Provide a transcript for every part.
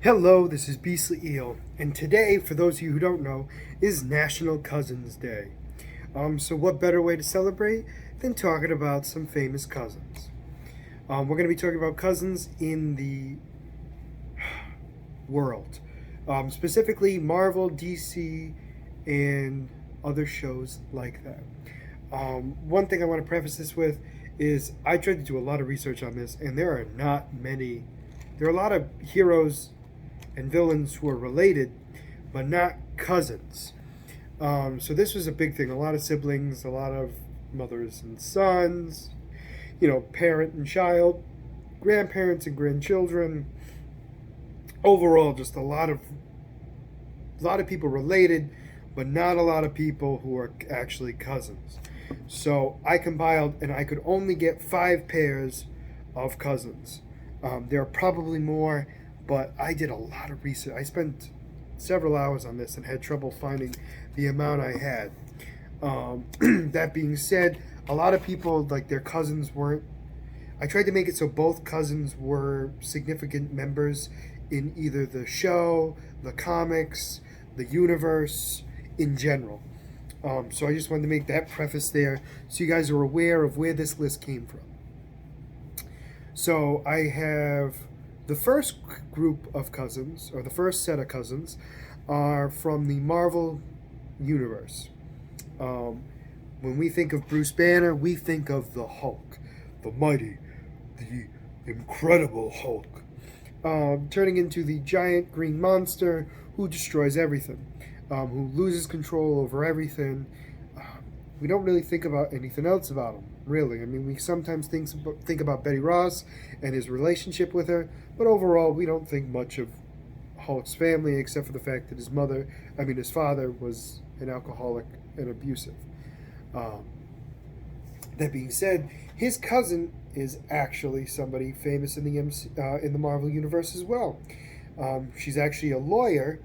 Hello, this is Beastly Eel, and today, for those of you who don't know, is National Cousins Day. So what better way to celebrate than talking about some famous cousins? We're going to be talking about cousins in the world, specifically Marvel, DC, and other shows like that. One thing I want to preface this with is I tried to do a lot of research on this, and there are not many. There are a lot of heroes and villains who are related, but not cousins. So this was a big thing. A lot of siblings, a lot of mothers and sons, parent and child, grandparents and grandchildren. Overall, just a lot of people related, but not a lot of people who are actually cousins. So I compiled, and I could only get 5 pairs of cousins. There are probably more, but I did a lot of research. I spent several hours on this and had trouble finding the amount I had. That being said, a lot of people, like, their cousins weren't. I tried to make it so both cousins were significant members in either the show, the comics, the universe in general. So I just wanted to make that preface there so you guys are aware of where this list came from. So I have the first group of cousins, or the first set of cousins, are from the Marvel universe. When we think of Bruce Banner, we think of the Hulk, the mighty, the incredible Hulk, turning into the giant green monster who destroys everything, who loses control over everything. We don't really think about anything else about him, really. I mean, we sometimes think about Betty Ross and his relationship with her, but overall, we don't think much of Hulk's family, except for the fact that his father was an alcoholic and abusive. That being said, his cousin is actually somebody famous in the Marvel universe as well. She's actually a lawyer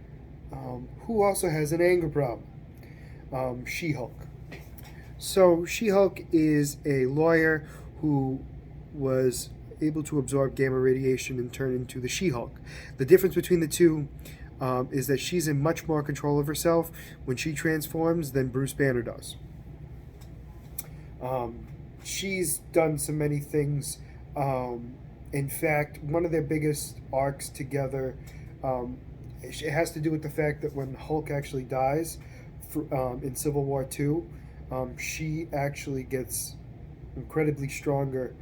who also has an anger problem. She-Hulk. So She-Hulk is a lawyer who was able to absorb gamma radiation and turn into the She-Hulk. The difference between the two is that she's in much more control of herself when she transforms than Bruce Banner does. She's done so many things. In fact, one of their biggest arcs together, it has to do with the fact that when Hulk actually dies in Civil War II, she actually gets incredibly stronger,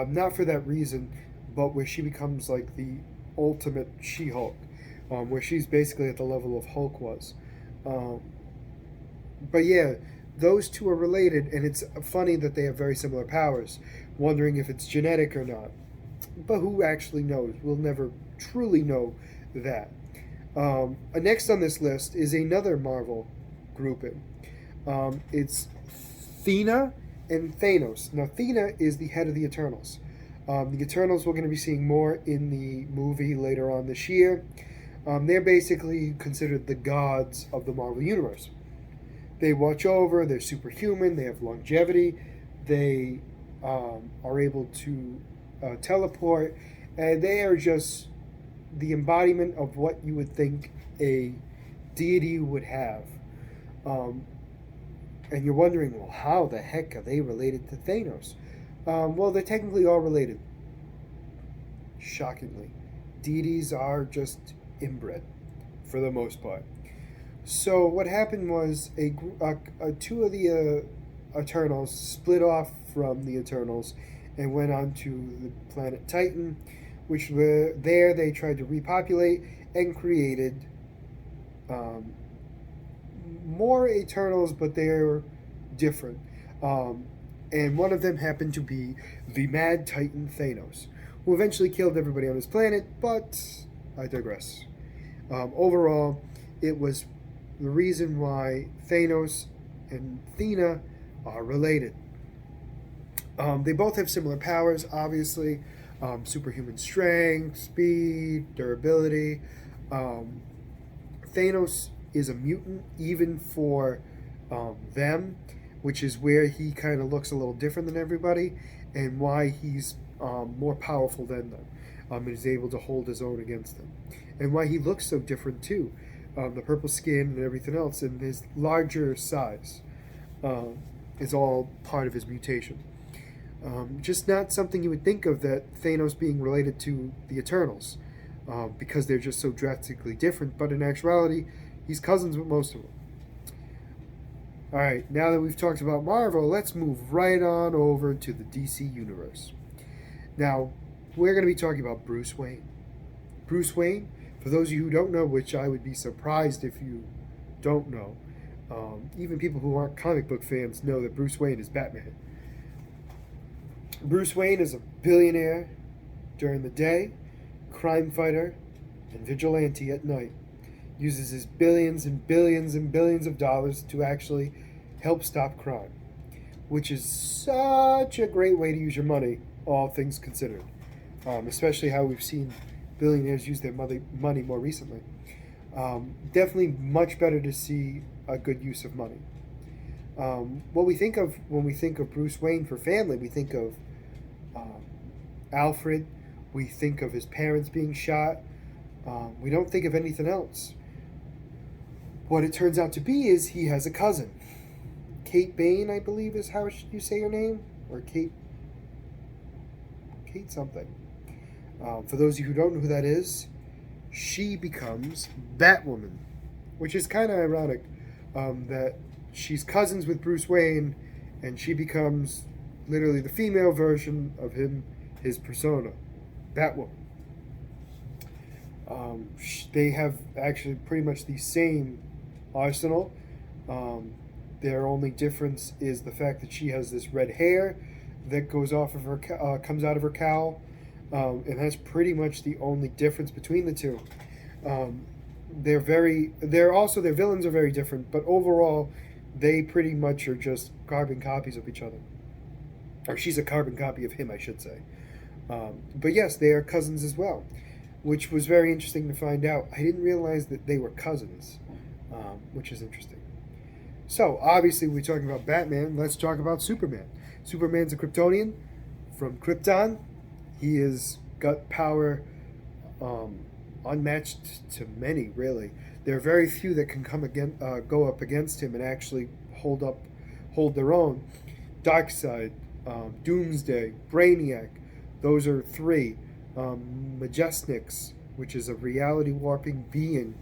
not for that reason, but where she becomes like the ultimate She-Hulk, where she's basically at the level of Hulk was. But yeah, those two are related, and it's funny that they have very similar powers, wondering if it's genetic or not. But who actually knows? We'll never truly know that. Next on this list is another Marvel grouping. It's Thena and Thanos. Now, Thena is the head of the Eternals. The Eternals we're going to be seeing more in the movie later on this year. They're basically considered the gods of the Marvel Universe. They watch over, they're superhuman, they have longevity, they are able to teleport, and they are just the embodiment of what you would think a deity would have. And you're wondering, well, how the heck are they related to Thanos? Well, they're technically all related. Shockingly. Deities are just inbred, for the most part. So what happened was two of the Eternals split off from the Eternals and went on to the planet Titan, which they tried to repopulate and created more Eternals, but they're different. And one of them happened to be the Mad Titan Thanos, who eventually killed everybody on his planet, but I digress. Overall, it was the reason why Thanos and Thena are related. They both have similar powers, obviously. Superhuman strength, speed, durability. Thanos is a mutant even for them, which is where he kind of looks a little different than everybody and why he's more powerful than them. and is able to hold his own against them. And why he looks so different too, the purple skin and everything else, and his larger size is all part of his mutation. Just not something you would think of, that Thanos being related to the Eternals, because they're just so drastically different. But in actuality, he's cousins with most of them. All right, now that we've talked about Marvel, let's move right on over to the DC Universe. Now, we're going to be talking about Bruce Wayne. Bruce Wayne, for those of you who don't know, which I would be surprised if you don't know, even people who aren't comic book fans know that Bruce Wayne is Batman. Bruce Wayne is a billionaire during the day, crime fighter, and vigilante at night. Uses his billions and billions and billions of dollars to actually help stop crime, which is such a great way to use your money, all things considered. Especially how we've seen billionaires use their money more recently. Definitely much better to see a good use of money. What we think of when we think of Bruce Wayne for family, we think of Alfred, we think of his parents being shot. We don't think of anything else. What it turns out to be is he has a cousin. Kate Bane, I believe is how you say her name, or Kate something. For those of you who don't know who that is, she becomes Batwoman, which is kind of ironic, that she's cousins with Bruce Wayne, and she becomes literally the female version of him, his persona, Batwoman. They have actually pretty much the same arsenal. Their only difference is the fact that she has this red hair that goes off of her, comes out of her cowl, and that's pretty much the only difference between the two. Their villains are very different, but overall, they pretty much are just carbon copies of each other. Or she's a carbon copy of him, I should say. But yes, they are cousins as well, which was very interesting to find out. I didn't realize that they were cousins, which is interesting. So, obviously, we're talking about Batman. Let's talk about Superman. Superman's a Kryptonian from Krypton. He has got power unmatched to many, really. There are very few that can go up against him and actually hold their own. Darkseid, Doomsday, Brainiac, those are three. Majestix, which is a reality warping being.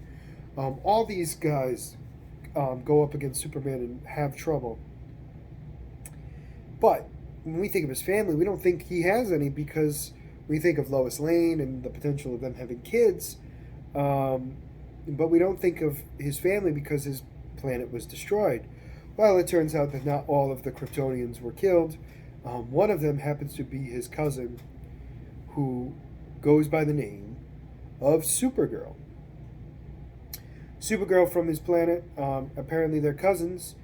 All these guys go up against Superman and have trouble. But when we think of his family, we don't think he has any, because we think of Lois Lane and the potential of them having kids. But we don't think of his family because his planet was destroyed. Well, it turns out that not all of the Kryptonians were killed. One of them happens to be his cousin, who goes by the name of Supergirl. Supergirl from his planet, apparently they're cousins,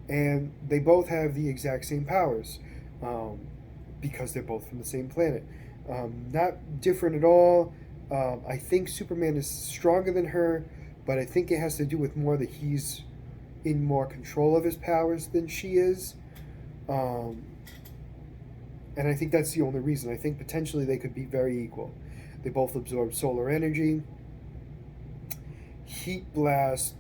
and they both have the exact same powers, because they're both from the same planet. Not different at all. I think Superman is stronger than her, but I think it has to do with more that he's in more control of his powers than she is. And I think that's the only reason. I think potentially they could be very equal. They both absorb solar energy, heat blast,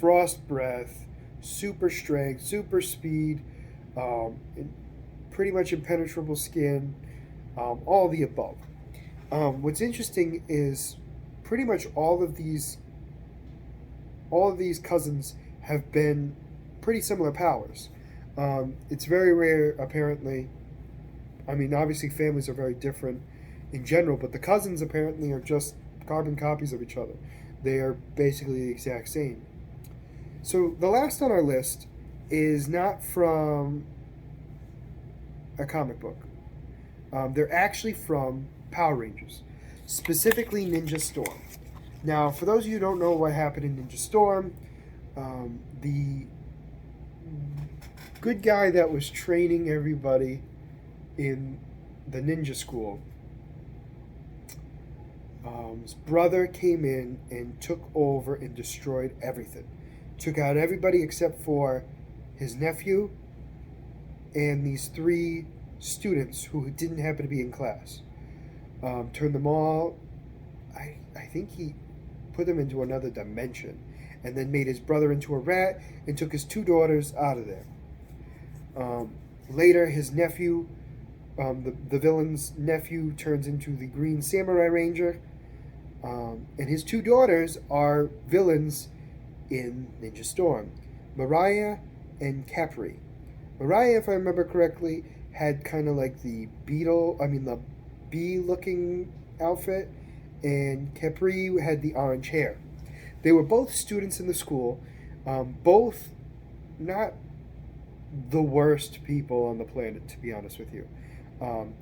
frost breath, super strength, super speed, pretty much impenetrable skin, all the above. What's interesting is pretty much all of these cousins have been pretty similar powers. It's very rare, apparently. I mean, obviously families are very different in general, but the cousins apparently are just carbon copies of each other. They are basically the exact same. So the last on our list is not from a comic book. They're actually from Power Rangers, specifically Ninja Storm. Now, for those of you who don't know what happened in Ninja Storm, the good guy that was training everybody in the ninja school, his brother came in and took over and destroyed everything. Took out everybody except for his nephew and these three students who didn't happen to be in class. turned them all. I think he put them into another dimension, and then made his brother into a rat and took his two daughters out of there. Later, his nephew, the villain's nephew, turns into the Green Samurai Ranger, and his two daughters are villains in Ninja Storm, Mariah and Capri. Mariah, if I remember correctly, had kind of like the the bee-looking outfit, and Capri had the orange hair. They were both students in the school, both not the worst people on the planet, to be honest with you.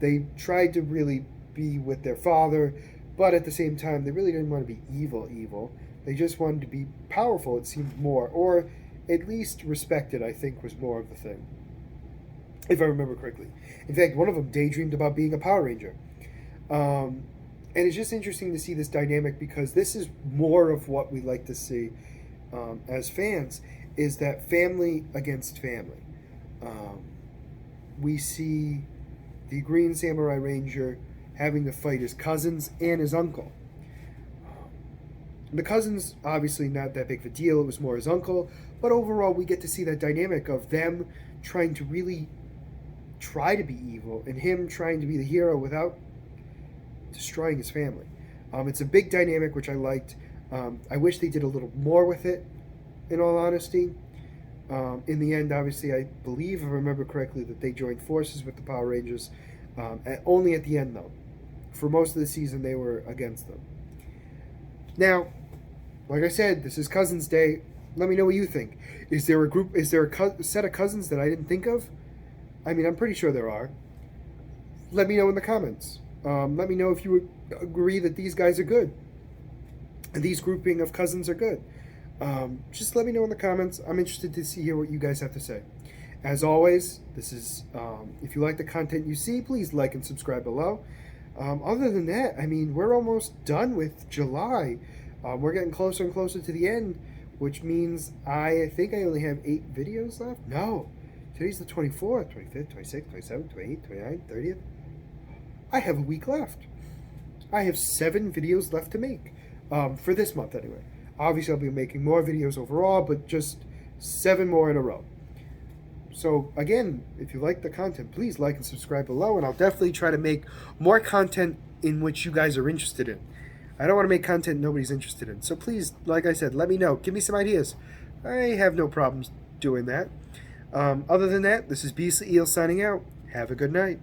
They tried to really be with their father, but at the same time, they really didn't want to be evil. They just wanted to be powerful, it seemed more, or at least respected, I think, was more of the thing, if I remember correctly. In fact, one of them daydreamed about being a Power Ranger. And it's just interesting to see this dynamic, because this is more of what we like to see as fans, is that family against family. We see the Green Samurai Ranger having to fight his cousins and his uncle. The cousins, obviously not that big of a deal, it was more his uncle, but overall we get to see that dynamic of them trying to really try to be evil, and him trying to be the hero without destroying his family. It's a big dynamic, which I liked. I wish they did a little more with it, in all honesty. In the end, obviously, I believe, if I remember correctly, that they joined forces with the Power Rangers. Only at the end, though. For most of the season, they were against them. Now, like I said, this is Cousins Day. Let me know what you think. Is there a set of cousins that I didn't think of? I mean, I'm pretty sure there are. Let me know in the comments. Let me know if you agree that these guys are good. And these grouping of cousins are good. Just let me know in the comments. I'm interested to hear what you guys have to say. As always, this is if you like the content you see, please like and subscribe below. Other than that, I mean, we're almost done with July. We're getting closer and closer to the end, which means I think I only have 8 videos left. No, today's the 24th, 25th, 26th, 27th, 28th, 29th, 30th. I have a week left. I have 7 videos left to make, for this month anyway. Obviously, I'll be making more videos overall, but just 7 more in a row. So, again, if you like the content, please like and subscribe below, and I'll definitely try to make more content in which you guys are interested in. I don't want to make content nobody's interested in. So please, like I said, let me know. Give me some ideas. I have no problems doing that. Other than that, this is Beastly Eel signing out. Have a good night.